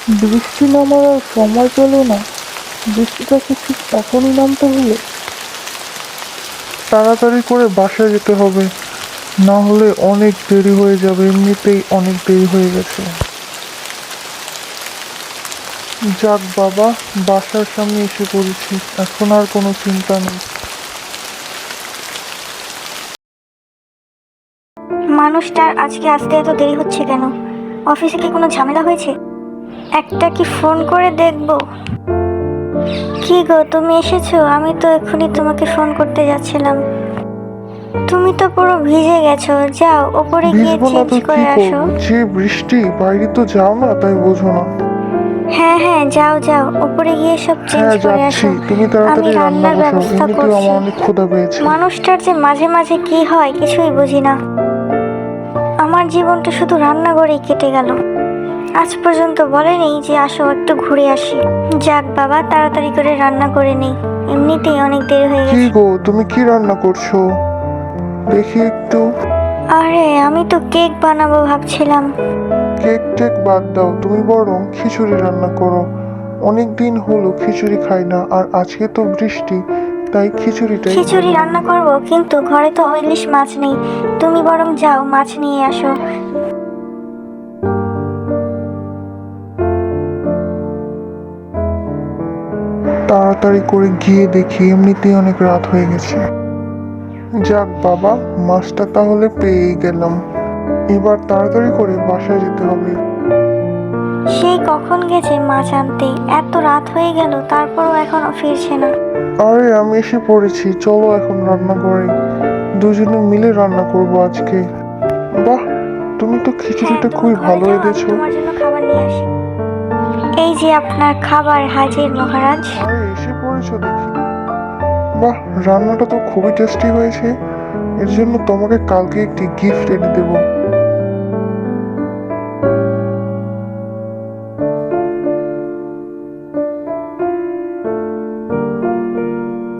বৃষ্টি নামার আর সময় পেল না। বৃষ্টিটাকে ঠিক এখনই নামতে হলো। তাড়াতাড়ি করে বাসায় যেতে হবে, না হলে অনেক দেরি হয়ে যাবে। এমনিতেই অনেক দেরি হয়ে গেছে। যাক বাবা, বাসার সামনে এসে পড়েছি, এখন আর কোনো চিন্তা নেই। মানুষটার আজকে আসতে এত দেরি হচ্ছে কেন? অফিসে কি কোনো ঝামেলা হয়েছে? একটা কি ফোন করে দেখবো। কি গো, তুমি এসেছো? আমি তো এক্ষুনি তোমাকে ফোন করতে যাচ্ছিলাম। তুমি তো পুরো ভিজে গেছো, যাও ওপরে গিয়ে ভিজবো না চেঞ্জ তো কি করে আসো। করবো? যে বৃষ্টি, বাইরে তো যাও না, তাই বোঝো না। হ্যাঁ হ্যাঁ, যাও যাও, ওপরে গিয়ে সব চেঞ্জ হ্যাঁ করে যাচ্ছি, আসো। তুমি আমি তাড়াতাড়ি রান্না রান্নার বসাও, ব্যবস্থা এমনিতেও করছি। আমার অনেক ক্ষুধা পেয়েছে। মানুষটার যে মাঝে মাঝে কি হয় কিছুই বুঝি না। আমার জীবনটা শুধু রান্নাঘরেই কেটে গেল। আজ পর্যন্ত বলেনি যে আসো একটু ঘুরে আসি। যাক বাবা, তাড়াতাড়ি করে রান্না করে নেই, এমনিতেই অনেক দেরি হয়ে কি গেছে। গো, তুমি কি রান্না করছো? দেখি একটু। আরে আমি তো কেক বানাবো ভাবছিলাম। কেক টেক বাদ দাও, তুমি বরং খিচুড়ি রান্না করো। অনেক দিন হলো খিচুড়ি খাই না, আর আজকে তো বৃষ্টি, তাই খিচুড়িটাই খিচুড়ি ভালো। রান্না করব, কিন্তু ঘরে তো ইলিশ মাছ নেই। তুমি বরং যাও মাছ নিয়ে আসো। তাড়াতাড়ি করে গিয়ে দেখি, এমনিতেই অনেক রাত হয়ে গেছে। যাক বাবা, মাছটা তাহলে পেয়েই গেলাম। এবার তাড়াতাড়ি করে বাসায় যেতে হবে। সেই কখন গেছে মাছ আনতে, এত রাত হয়ে গেল তারপরও এখনো ফিরছে না। আরে আমি এসে পড়েছি, চলো এখন রান্না করে দুজনে মিলে রান্না করব আজকে। বাহ, তুমি তো হ্যাঁ, খিচুড়িটা তুমি খুবই ঘরে ভালো যাও, আমি এনেছো। তোমার জন্য খাবার নিয়ে আসি। এই যে আপনার খাবার হাজির মহারাজ। আরে এসে পড়েছো দেখি। বাহ, রান্নাটা তো খুবই টেস্টি হয়েছে। এর জন্য তোমাকে কালকে একটি গিফট এনে দেবো।